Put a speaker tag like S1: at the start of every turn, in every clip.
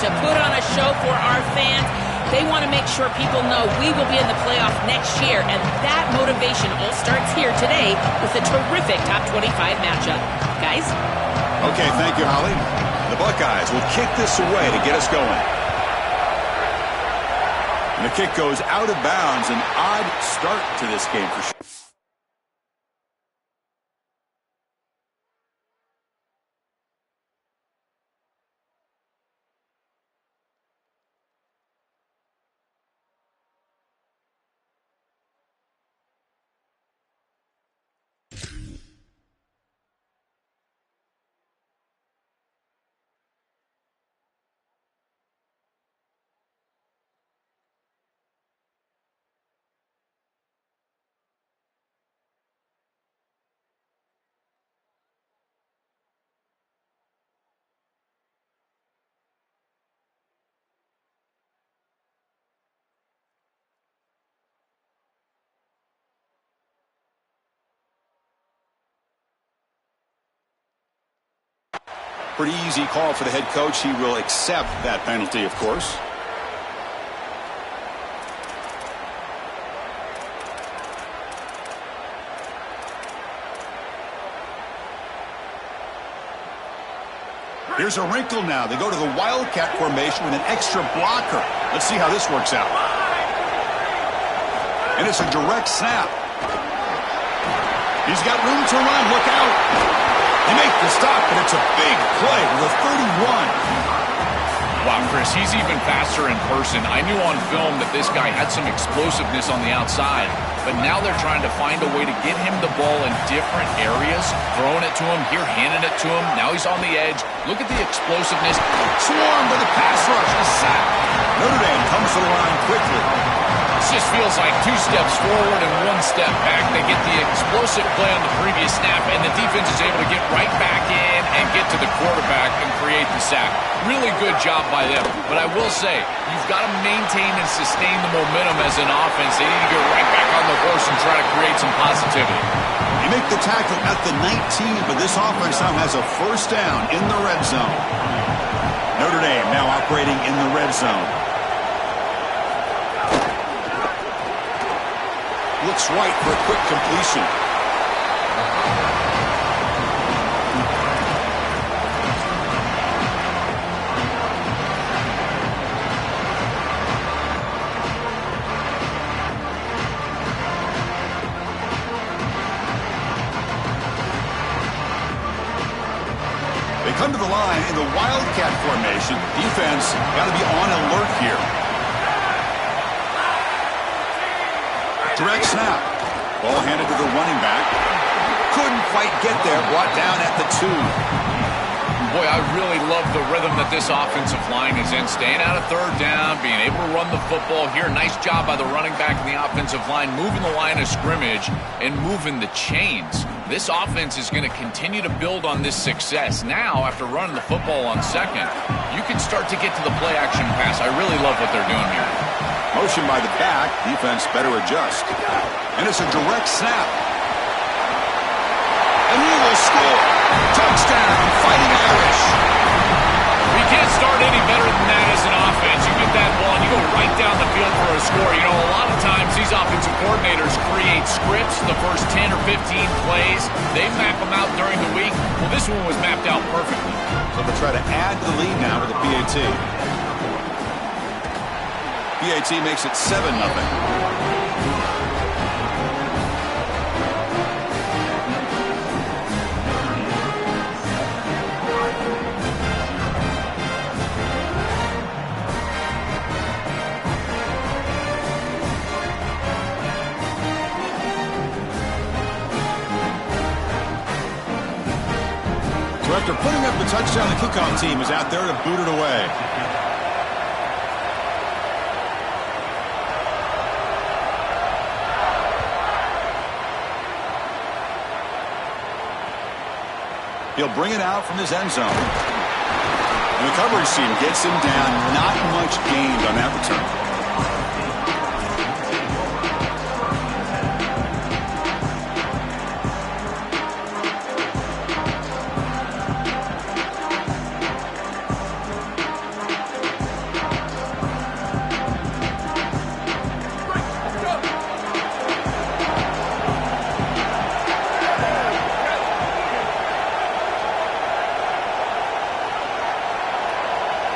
S1: to put on a show for our fans. They want to make sure people know we will be in the playoff next year, and that motivation all starts here today with a terrific top 25 matchup. Guys?
S2: Okay, thank you, Holly. The Buckeyes will kick this away to get us going. And the kick goes out of bounds. An odd start to this game for sure. Pretty easy call for the head coach. He will accept that penalty, of course. Here's a wrinkle now. They go to the Wildcat formation with an extra blocker. Let's see how this works out. And it's a direct snap. He's got room to run. Look out. They make the stop, but it's a big play with a 31.
S3: Wow, Chris, he's even faster in person. I knew on film that this guy had some explosiveness on the outside, but now they're trying to find a way to get him the ball in different areas, throwing it to him, here handing it to him. Now he's on the edge. Look at the explosiveness.
S2: Swarmed by the pass rush. A sack. Notre Dame comes to the line quickly.
S3: This just feels like 2 steps forward and 1 step back. They get the explosive play on the previous snap, and the defense is able to get right back in and get to the quarterback and create the sack. Really good job by them. But I will say, you've got to maintain and sustain the momentum as an offense. They need to get right back on the horse and try to create some positivity.
S2: They make the tackle at the 19, but this offense now has a first down in the red zone. Notre Dame now operating in the red zone. Looks right for a quick completion. They come to the line in the Wildcat formation. Defense got to be on alert here. Direct snap. Ball handed to the running back. Couldn't quite get there. Brought down at the 2.
S3: Boy, I really love the rhythm that this offensive line is in. Staying out of third down, being able to run the football here. Nice job by the running back and the offensive line, moving the line of scrimmage and moving the chains. This offense is going to continue to build on this success. Now, after running the football on second, you can start to get to the play-action pass. I really love what they're doing here.
S2: Motion by the back. Defense better adjust. And it's a direct snap. And he will score. Touchdown, Fighting Irish.
S3: We can't start any better than that as an offense. You get that ball and you go right down the field for a score. You know, a lot of times these offensive coordinators create scripts the first 10 or 15 plays. They map them out during the week. Well, this one was mapped out perfectly.
S2: So they'll try to add the lead now with the PAT. PAT makes it 7-0. So after putting up the touchdown, the kickoff team is out there to boot it away. He'll bring it out from his end zone. And the coverage team gets him down. Not much gained on that return.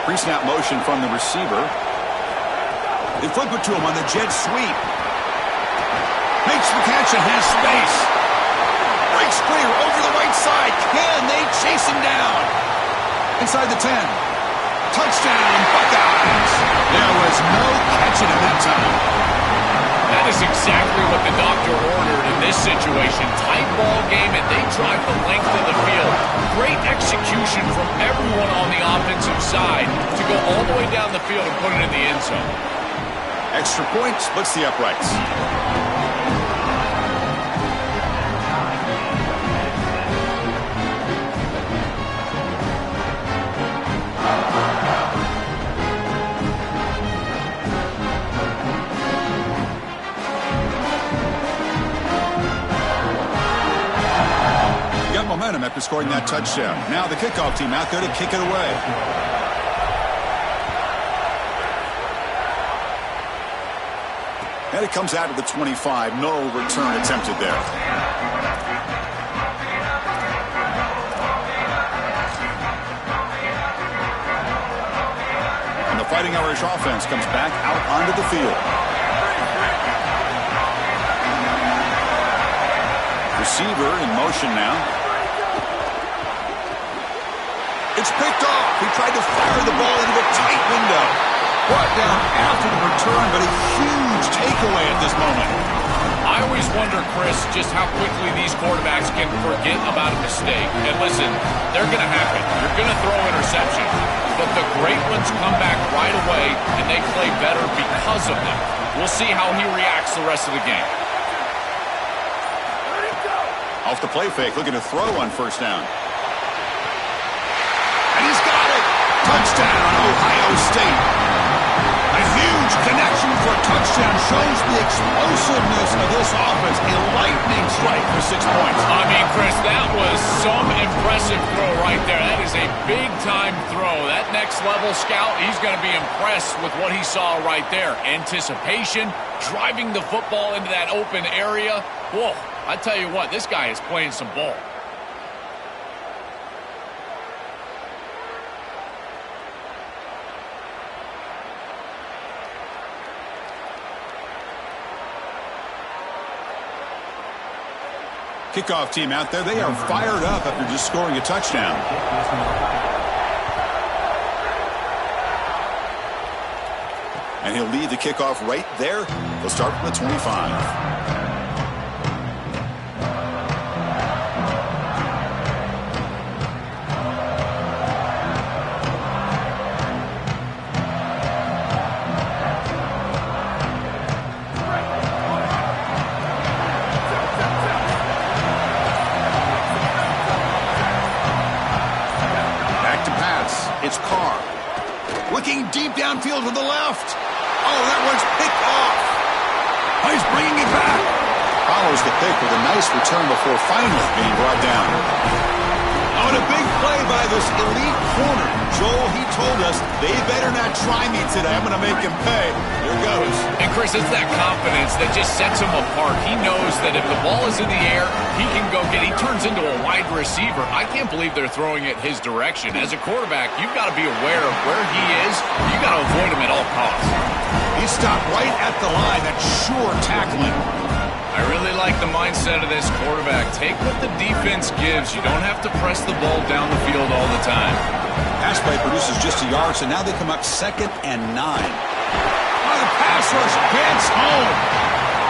S2: Pre-snap motion from the receiver. They flip it to him on the jet sweep. Makes the catch and has space. Breaks clear over the right side. Can they chase him down? Inside the 10. Touchdown, Buckeyes. There was no catching him that time.
S3: That is exactly what the doctor ordered in this situation. Tight ball game, and they drive the length of the field. Great execution from everyone on the offensive side to go all the way down the field and put it in the end zone.
S2: Extra point splits the uprights. Momentum after scoring that touchdown. Now the kickoff team out there to kick it away. And it comes out of the 25. No return attempted there. And the Fighting Irish offense comes back out onto the field. Receiver in motion now. It's picked off. He tried to fire the ball into a tight window. Brought down after the return, but a huge takeaway at this moment.
S3: I always wonder, Chris, just how quickly these quarterbacks can forget about a mistake. And listen, they're going to happen. You're going to throw interceptions. But the great ones come back right away, and they play better because of them. We'll see how he reacts the rest of the game.
S2: Off the play fake, looking to throw on first down. And he's got it! Touchdown, Ohio State. A huge connection for a touchdown shows the explosiveness of this offense. A lightning strike for 6 points.
S3: I mean, Chris, that was some impressive throw right there. That is a big-time throw. That next-level scout, he's going to be impressed with what he saw right there. Anticipation, driving the football into that open area. Whoa, I tell you what, this guy is playing some ball.
S2: Kickoff team out there, they are fired up after just scoring a touchdown. And he'll lead the kickoff right there. They'll start from the 25. It's Carr. Looking deep downfield to the left. Oh, that one's picked off. Oh, he's bringing it back. Follows the pick with a nice return before finally being brought down. Oh, and a big play by this elite corner. Joel, he told us, they better not try me today. I'm going to make him pay. Here goes.
S3: And, Chris, it's that confidence that just sets him apart. He knows that if the ball is in the air, he can go get it. He turns into a wide receiver. I can't believe they're throwing it his direction. As a quarterback, you've got to be aware of where he is. You've got to avoid him at all costs.
S2: He stopped right at the line. That's sure tackling.
S3: I really like the mindset of this quarterback. Take what the defense gives. You don't have to press the ball down the field all the time.
S2: Pass play produces just a yard, so now they come up 2nd and 9. Oh, the pass rush gets home.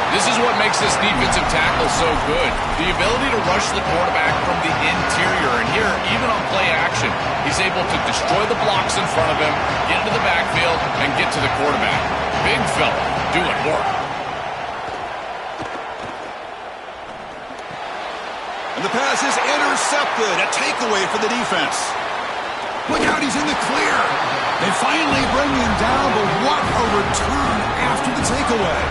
S3: This is what makes this defensive tackle so good. The ability to rush the quarterback from the interior. And here, even on play action, he's able to destroy the blocks in front of him, get into the backfield, and get to the quarterback. Big fella doing work.
S2: And the pass is intercepted. A takeaway for the defense. Look out, he's in the clear. They finally bring him down, but what a return after the takeaway.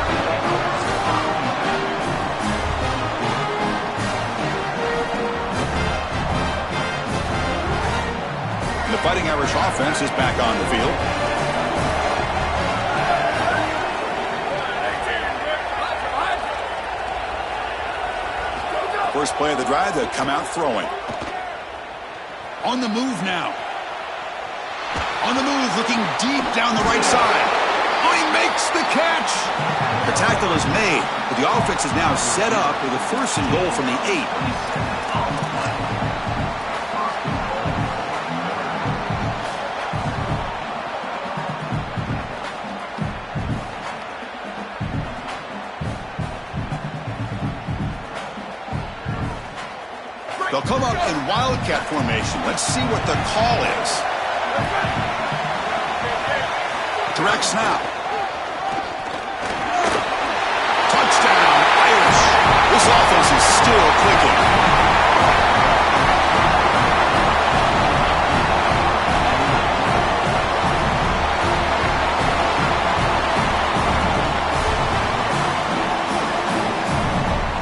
S2: And the Fighting Irish offense is back on the field. First play of the drive, they'll come out throwing. On the move now. On the move, looking deep down the right side. Oh, he makes the catch. The tackle is made, but the offense is now set up with a 1st and goal from the 8. They'll come up in wildcat formation. Let's see what the call is. Direct snap. Touchdown, Irish. This offense is still clicking.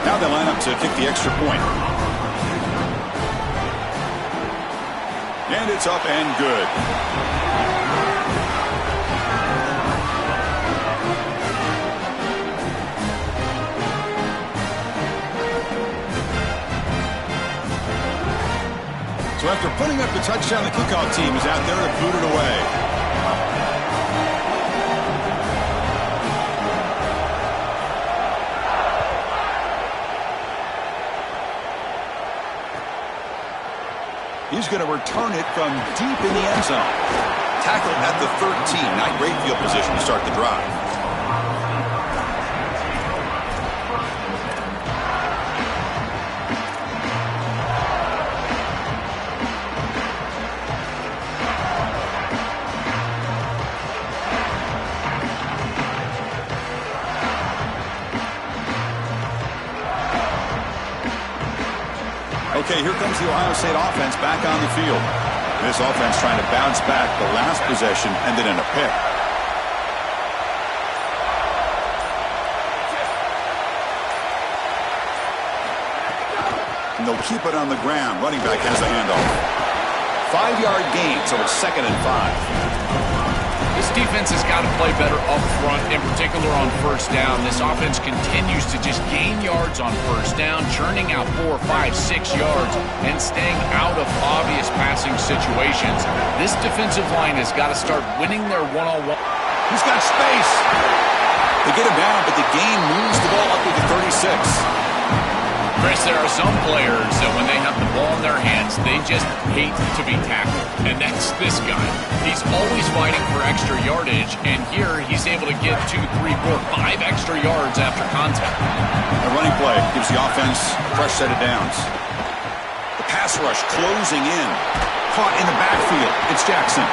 S2: Now they line up to kick the extra point. And it's up and good. So after putting up the touchdown, the kickoff team is out there to boot it away. He's going to return it from deep in the end zone. Tackled at the 13. Not great field position to start the drive. Okay, here comes the Ohio State offense back on the field. This offense trying to bounce back. The last possession ended in a pick. And they'll keep it on the ground. Running back has the handoff. 5-yard gain, so it's 2nd and 5.
S3: This defense has got to play better up front, in particular on 1st down. This offense continues to just gain yards on 1st down, churning out 4, 5, 6 yards, and staying out of obvious passing situations. This defensive line has got to start winning their one-on-one.
S2: He's got space. They get him down, but the gain moves the ball up to the 36.
S3: Chris, there are some players that when they have the ball in their hands, they just hate to be tackled. And that's this guy. He's always fighting for extra yardage, and here he's able to get 2, 3, 4, 5 extra yards after contact.
S2: A running play gives the offense a fresh set of downs. The pass rush closing in. Caught in the backfield. It's Jackson.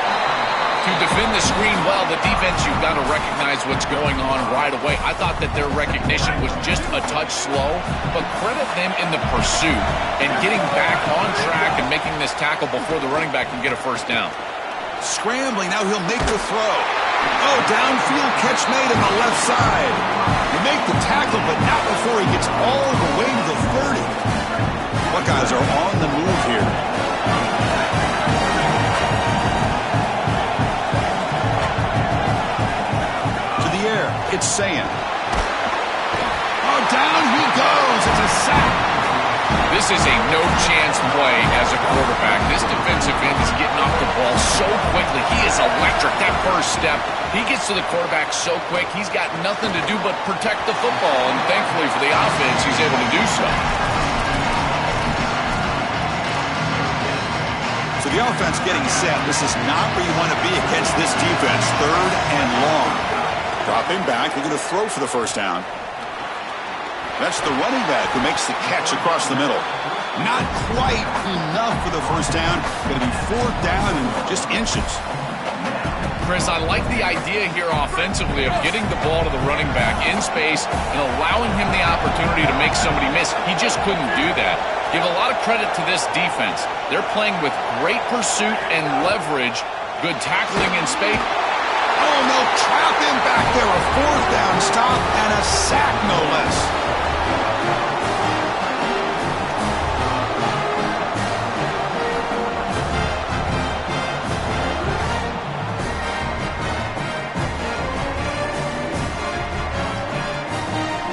S3: To defend the screen well, the defense, you've got to recognize what's going on right away. I thought that their recognition was just a touch slow, but credit them in the pursuit and getting back on track and making this tackle before the running back can get a 1st down.
S2: Scrambling, now he'll make the throw. Oh, downfield catch made on the left side. You make the tackle, but not before he gets all the way to the 30. Buckeyes are on the move here. It's Sayan. Oh, down he goes. It's a sack.
S3: This is a no-chance play as a quarterback. This defensive end is getting off the ball so quickly. He is electric. That first step, he gets to the quarterback so quick, he's got nothing to do but protect the football. And thankfully for the offense, he's able to do so.
S2: So the offense getting set. This is not where you want to be against this defense. 3rd and long. Dropping back, they're going to throw for the 1st down. That's the running back who makes the catch across the middle. Not quite enough for the 1st down. Going to be 4th down and just inches.
S3: Chris, I like the idea here offensively of getting the ball to the running back in space and allowing him the opportunity to make somebody miss. He just couldn't do that. Give a lot of credit to this defense. They're playing with great pursuit and leverage, good tackling in space.
S2: Oh, no, trap him back there. A 4th down stop and a sack, no less.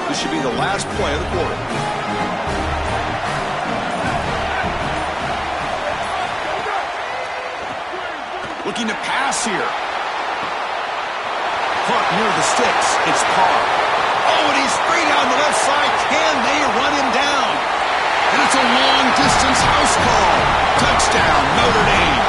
S2: This should be the last play of the quarter. looking to pass here. Caught near the sticks. It's Carr. Oh, and he's free down the left side. Can they run him down? And it's a long-distance house call. Touchdown, Notre Dame.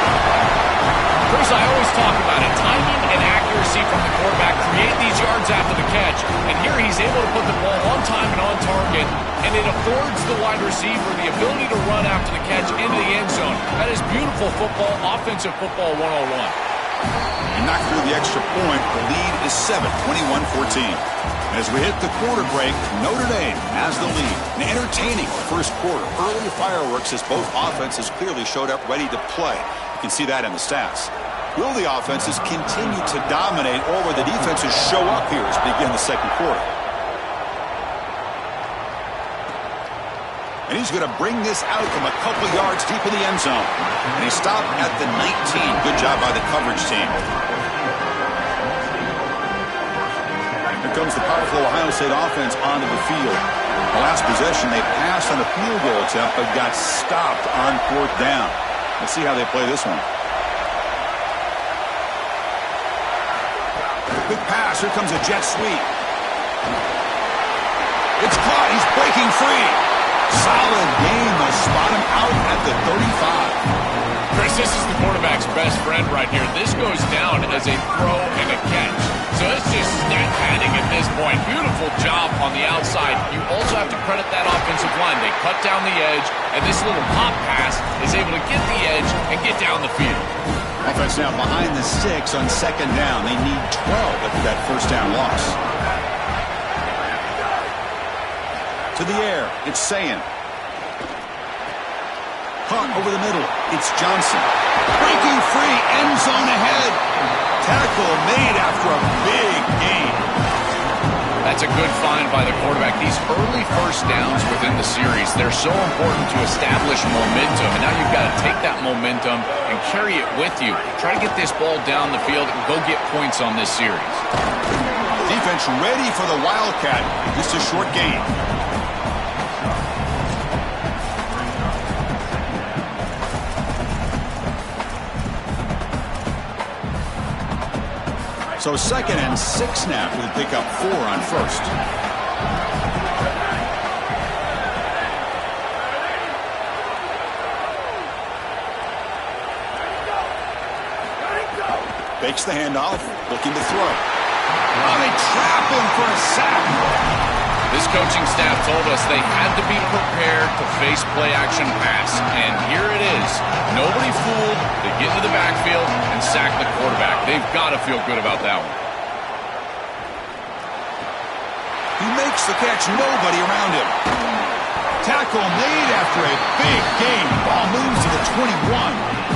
S3: Chris, I always talk about it. Timing and accuracy from the quarterback create these yards after the catch. And here he's able to put the ball on time and on target. And it affords the wide receiver the ability to run after the catch into the end zone. That is beautiful football, offensive football 101.
S2: And knocked through the extra point. The lead is 7, 21-14. As we hit the quarter break, Notre Dame has the lead. An entertaining first quarter. Early fireworks as both offenses clearly showed up ready to play. You can see that in the stats. Will the offenses continue to dominate, or will the defenses show up here as we begin the second quarter? And he's going to bring this out from a couple yards deep in the end zone. And he stopped at the 19. Good job by the coverage team. Here comes the powerful Ohio State offense onto the field. The last possession, they passed on a field goal attempt, but got stopped on fourth down. Let's see how they play this one. Quick pass. Here comes a jet sweep. It's caught. He's breaking free. Solid game. They'll spot him out at the 35.
S3: Chris, this is the quarterback's best friend right here. This goes down as a throw and a catch. So it's just stat padding at this point. Beautiful job on the outside. You also have to credit that offensive line. They cut down the edge, and this little pop pass is able to get the edge and get down the field.
S2: Offense now behind the 6 on second down. They need 12 after that first down loss. To the air, it's Sayin. Caught over the middle, it's Johnson. Breaking free, end zone ahead. Tackle made after a big gain.
S3: That's a good find by the quarterback. These early first downs within the series, they're so important to establish momentum. And now you've got to take that momentum and carry it with you. Try to get this ball down the field and go get points on this series.
S2: Defense ready for the Wildcat. Just a short gain. So 2nd and 6 now. We'll pick up 4 on first. Fakes the handoff, looking to throw. Oh, they trap him for a sack.
S3: This coaching staff told us they had to be prepared to face play-action pass, and here it is. Nobody fooled. They get into the backfield and sack the quarterback. They've got to feel good about that one.
S2: He makes the catch, nobody around him. Tackle made after a big gain. Ball moves to the 21.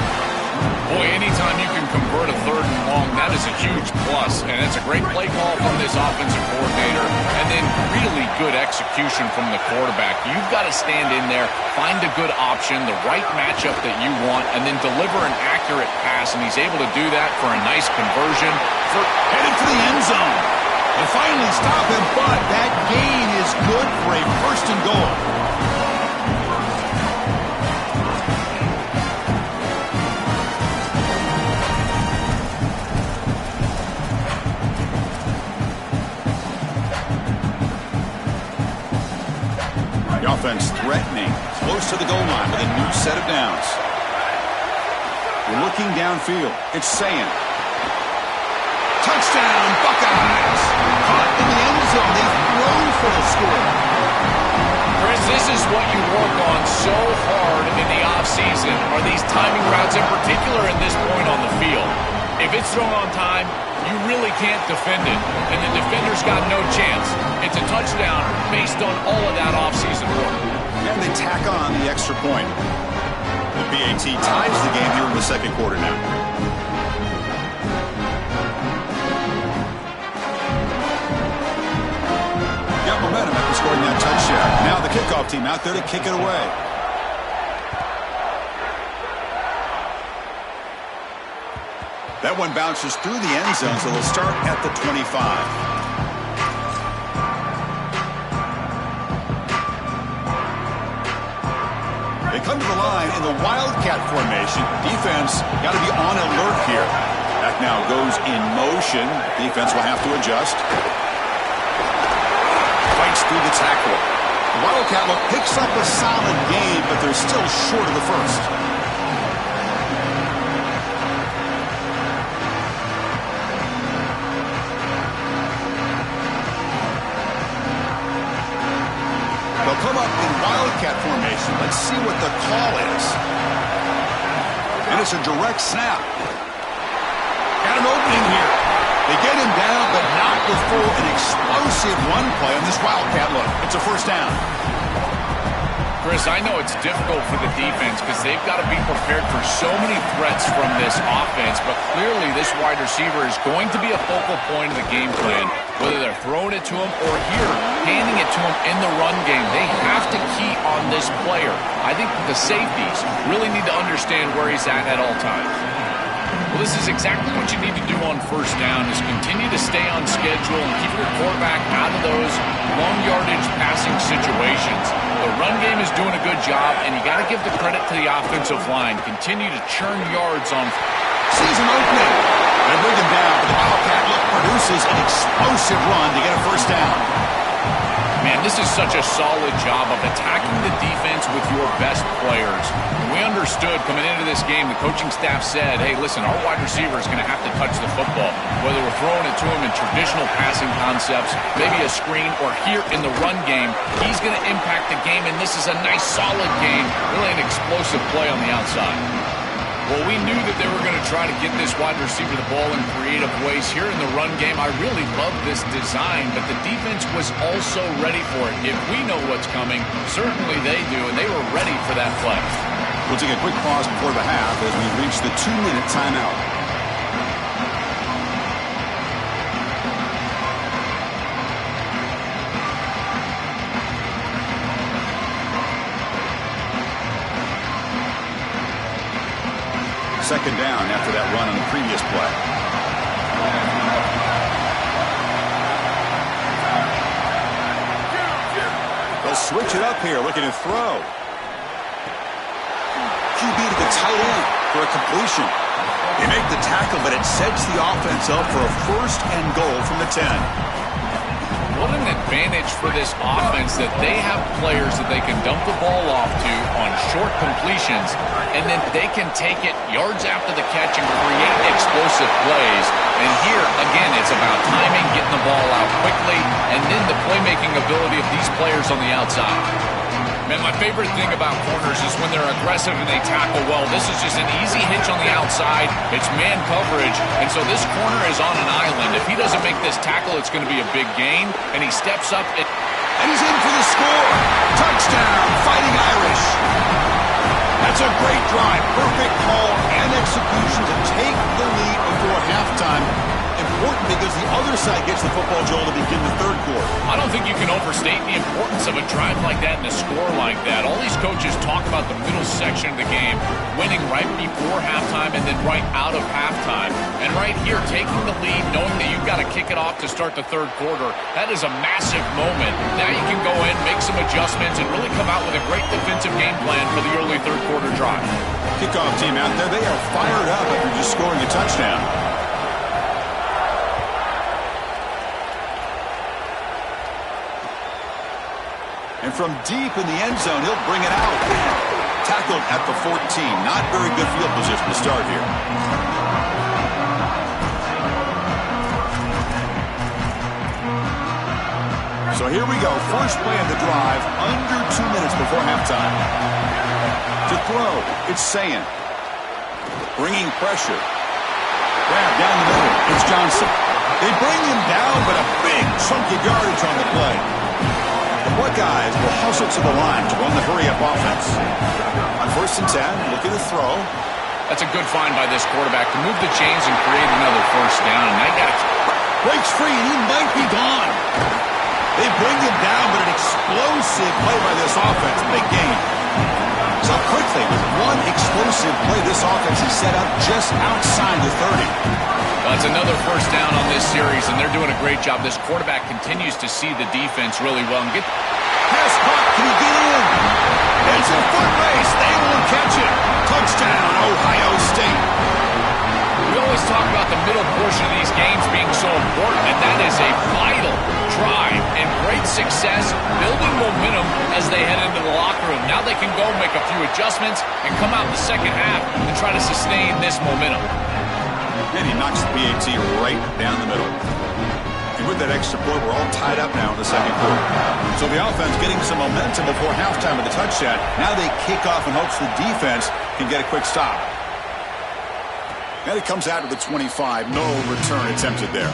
S3: Boy, anytime you can convert a 3rd and long, that is a huge plus. And it's a great play call from this offensive coordinator. And then really good execution from the quarterback. You've got to stand in there, find a good option, the right matchup that you want, and then deliver an accurate pass. And he's able to do that for a nice conversion.
S2: Headed for the end zone. They finally stop him, but that gain is good for a 1st and goal. The offense threatening, close to the goal line with a new set of downs. Looking downfield, it's Sayin. Touchdown, Buckeyes! Caught in the end zone. They've thrown for the score.
S3: Chris, this is what you work on so hard in the offseason, are these timing routes, in particular at this point on the field. If it's thrown on time, you really can't defend it, and the defender's got no chance. It's a touchdown based on all of that offseason work.
S2: And they tack on the extra point. The PAT ties the game here in the second quarter now. Got momentum after scoring that touchdown. Now the kickoff team out there to kick it away. That one bounces through the end zone, so they'll start at the 25. come to the line in the Wildcat formation. Defense got to be on alert here. Back now goes in motion. Defense will have to adjust. Fights through the tackle. The Wildcat look picks up a solid gain, but they're still short of the first. They'll come up in Wildcat formation. Let's see what the call is. And it's a direct snap. Got an opening here. They get him down, but not before an explosive run play on this Wildcat look. It's a first down.
S3: Chris, I know it's difficult for the defense because they've got to be prepared for so many threats from this offense, but clearly this wide receiver is going to be a focal point of the game plan, whether they're throwing it to him or here, handing it to him in the run game. They have to key on this player. I think the safeties really need to understand where he's at all times. Well, this is exactly what you need to do on first down is continue to stay on schedule and keep your quarterback out of those long yardage passing situations. The run game is doing a good job, and you got to give the credit to the offensive line. Continue to churn yards on
S2: season opening. They bring him down, but the Wildcat look produces an explosive run to get a first down.
S3: Man, this is such a solid job of attacking the defense with your best players. We understood coming into this game, the coaching staff said, hey, listen, our wide receiver is going to have to touch the football. Whether we're throwing it to him in traditional passing concepts, maybe a screen, or here in the run game, he's going to impact the game, and this is a nice, solid game, really an explosive play on the outside. Well, we knew that they were going to try to get this wide receiver the ball in creative ways here in the run game. I really love this design, but the defense was also ready for it. If we know what's coming, certainly they do, and they were ready for that play.
S2: We'll take a quick pause before the half as we reach the 2-minute timeout. Second down after that run on the previous play. They'll switch it up here, looking to throw. QB to the tight end for a completion. They make the tackle, but it sets the offense up for a first and goal from the 10.
S3: What an advantage for this offense that they have players that they can dump the ball off to on short completions, and then they can take it yards after the catch and create explosive plays. And here, again, it's about timing, getting the ball out quickly, and then the playmaking ability of these players on the outside. Man, my favorite thing about corners is when they're aggressive and they tackle well. This is just an easy hitch on the outside. It's man coverage, and so this corner is on an island. If he doesn't make this tackle, it's going to be a big gain, and he steps up.
S2: And he's in for the score. Touchdown, Fighting Irish. That's a great drive. Perfect call and execution to take the lead before halftime. Important because the other side gets the football, Joel, to begin the third quarter.
S3: I don't think you can overstate the importance of a drive like that and a score like that. All these coaches talk about the middle section of the game, winning right before halftime and then right out of halftime. And right here, taking the lead, knowing that you've got to kick it off to start the third quarter, that is a massive moment. Now you can go in, make some adjustments, and really come out with a great defensive game plan for the early third quarter drive.
S2: Kickoff team out there, they are fired up after just scoring a touchdown. And from deep in the end zone, he'll bring it out. Tackled at the 14. Not very good field position to start here. So here we go. First play of the drive, under 2 minutes before halftime. To throw, it's Sayin. Bringing pressure. Grab down the middle. It's Johnson. They bring him down, but a big chunk of yardage on the play. The Buckeyes will hustle to the line to run the hurry-up offense. On 1st and 10, looking to throw.
S3: That's a good find by this quarterback to move the chains and create another first down. And now you got to
S2: breaks free, and he might be gone. They bring him down, but an explosive play by this offense. Big gain. So quickly, with one explosive play, this offense is set up just outside the 30.
S3: That's another first down on this series, and they're doing a great job. This quarterback continues to see the defense really well. And
S2: pass caught Can he get in? It's a foot race. They won't catch it. Touchdown, Ohio State.
S3: We always talk about the middle portion of these games being so important, and that is a vital drive and great success, building momentum as they head into the locker room. Now they can go make a few adjustments and come out in the second half and try to sustain this momentum.
S2: And he knocks the PAT right down the middle. And with that extra point, we're all tied up now in the second quarter. So the offense getting some momentum before halftime with the touchdown. Now they kick off in hopes the defense can get a quick stop. And it comes out to the 25. No return attempted there.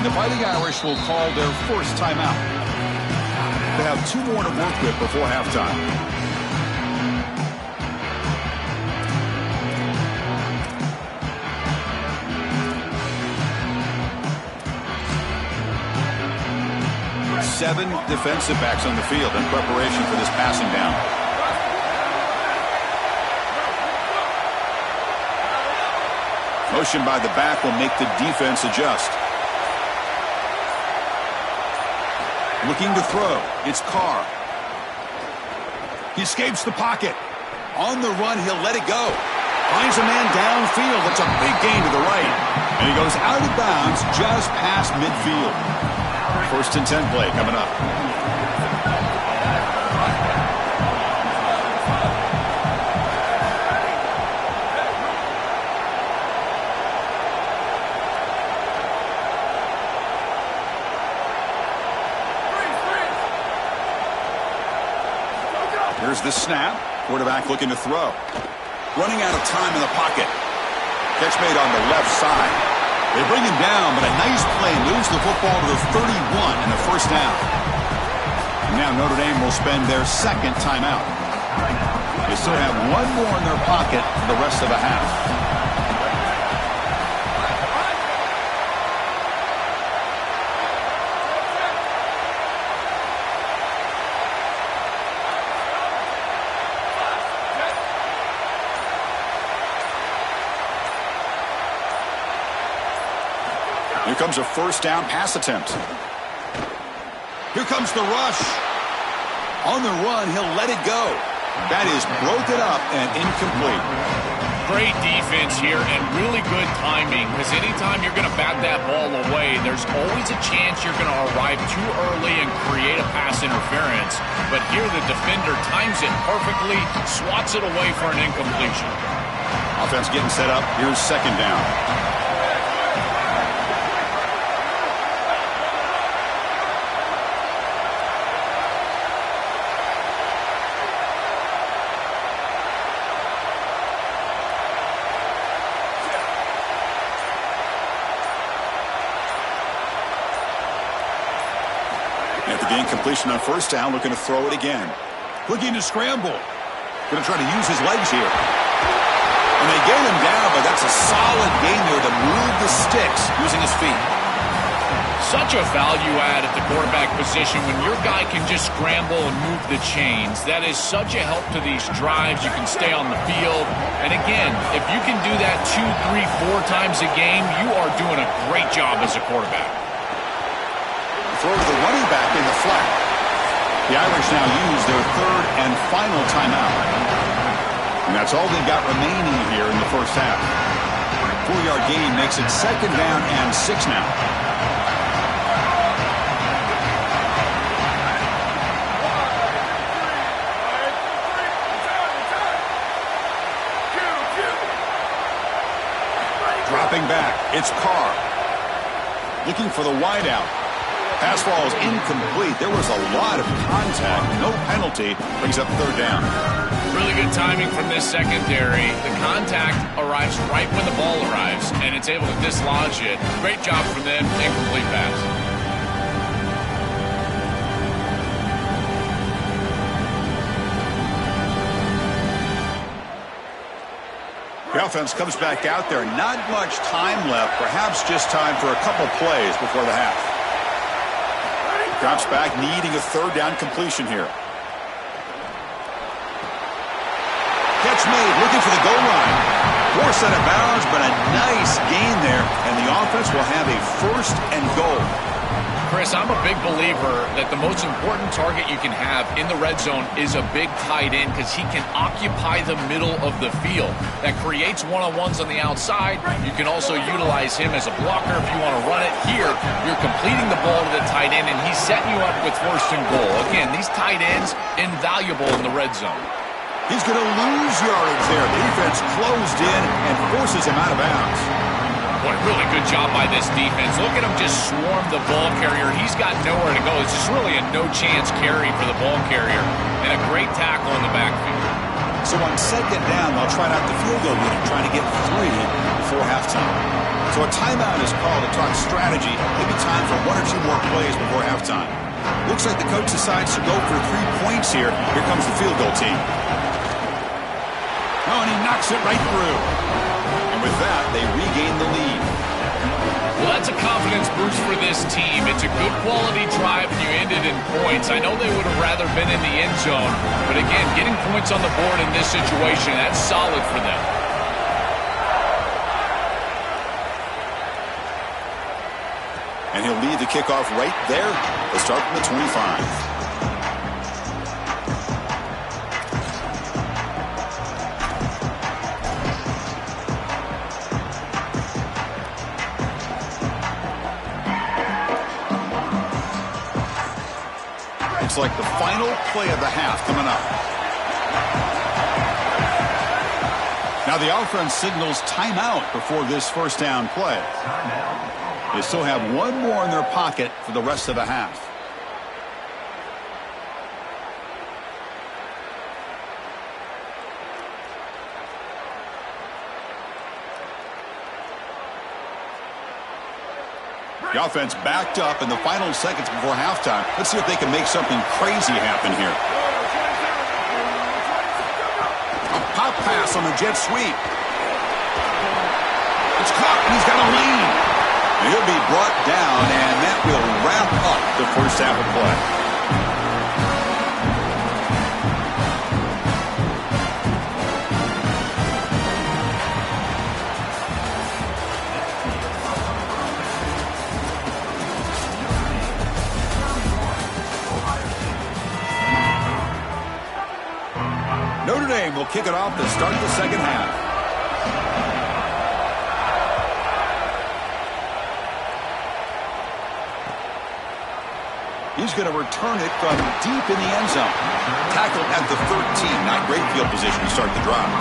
S2: The Fighting Irish will call their first timeout. They have 2 more to work with before halftime. Seven defensive backs on the field in preparation for this passing down. Motion by the back will make the defense adjust. Looking to throw. It's Carr. He escapes the pocket. On the run, he'll let it go. Finds a man downfield. That's a big gain to the right. And he goes out of bounds just past midfield. First and 10 play coming up. Here's the snap. Quarterback looking to throw. Running out of time in the pocket. Catch made on the left side. They bring him down, but a nice play moves the football to the 31 in the first down. Now Notre Dame will spend their second timeout. They still have 1 more in their pocket for the rest of the half. Here comes a first down pass attempt. Here comes the rush. On the run, he'll let it go. That is broken up and incomplete.
S3: Great defense here and really good timing, because anytime you're going to bat that ball away, there's always a chance you're going to arrive too early and create a pass interference. But here the defender times it perfectly, swats it away for an incompletion.
S2: Offense getting set up. Here's second down. Completion on first down, looking to throw it again. Looking to scramble. Going to try to use his legs here. And they get him down, but that's a solid gain there to move the sticks using his feet.
S3: Such a value add at the quarterback position when your guy can just scramble and move the chains. That is such a help to these drives. You can stay on the field. And again, if you can do that 2, 3, 4 times a game, you are doing a great job as a quarterback.
S2: Throw to the running back in the flat. The Irish now use their third and final timeout. And that's all they've got remaining here in the first half. 4-yard gain makes it second down and 6 now. Dropping back, it's Carr. Looking for the wideout. Pass ball is incomplete. There was a lot of contact. No penalty. Brings up third down.
S3: Really good timing from this secondary. The contact arrives right when the ball arrives, and it's able to dislodge it. Great job from them. Incomplete pass.
S2: The offense comes back out there. Not much time left. Perhaps just time for a couple plays before the half. Drops back, needing a third down completion here. Catch made, looking for the goal line. Forced out of bounds, but a nice gain there, and the offense will have a first and goal.
S3: Chris, I'm a big believer that the most important target you can have in the red zone is a big tight end because he can occupy the middle of the field. That creates one-on-ones on the outside. You can also utilize him as a blocker if you want to run it. Here, you're completing the ball to the tight end, and he's setting you up with first and goal. Again, these tight ends, invaluable in the red zone.
S2: He's going to lose yardage there. The defense closed in and forces him out of bounds.
S3: Boy, really good job by this defense. Look at him just swarm the ball carrier. He's got nowhere to go. It's just really a no-chance carry for the ball carrier. And a great tackle in the backfield.
S2: So on second down, they'll try out the field goal unit, trying to get 3 before halftime. So a timeout is called to talk strategy. Maybe time for 1 or 2 more plays before halftime. Looks like the coach decides to go for 3 points here. Here comes the field goal team. Oh, and he knocks it right through. And with that, they regain the lead.
S3: Well, that's a confidence boost for this team. It's a good quality drive and you ended in points. I know they would have rather been in the end zone, but again, getting points on the board in this situation, that's solid for them.
S2: And he'll lead the kickoff right there. They'll start from the 25. It's like the final play of the half coming up. Now the offense signals timeout before this first down play. They still have 1 more in their pocket for the rest of the half. The offense backed up in the final seconds before halftime. Let's see if they can make something crazy happen here. A pop pass on the jet sweep. It's caught, and he's got a lead. He'll be brought down, and that will wrap up the first half of play. Notre Dame will kick it off to start the second half. He's going to return it from deep in the end zone. Tackled at the 13. Not great field position to start the drive.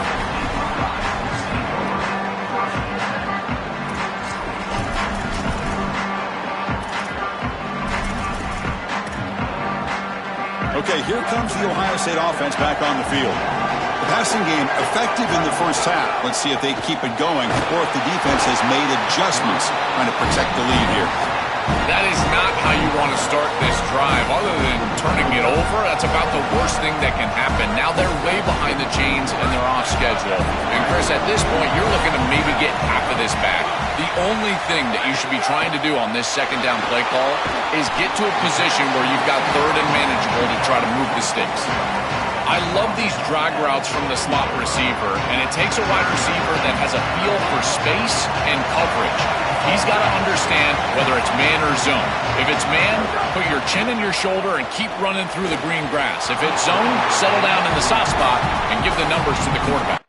S2: Okay, here comes the Ohio State offense back on the field. The passing game effective in the first half. Let's see if they keep it going or if the defense has made adjustments trying to protect the lead here.
S3: That is not how you want to start this drive. Other than turning it over, that's about the worst thing that can happen. Now they're way behind the chains and they're off schedule. And Chris, at this point, you're looking to maybe get half of this back. The only thing that you should be trying to do on this second down play call is get to a position where you've got third and manageable to try to move the sticks. I love these drag routes from the slot receiver, and it takes a wide receiver that has a feel for space and coverage. He's got to understand whether it's man or zone. If it's man, put your chin in your shoulder and keep running through the green grass. If it's zone, settle down in the soft spot and give the numbers to the quarterback.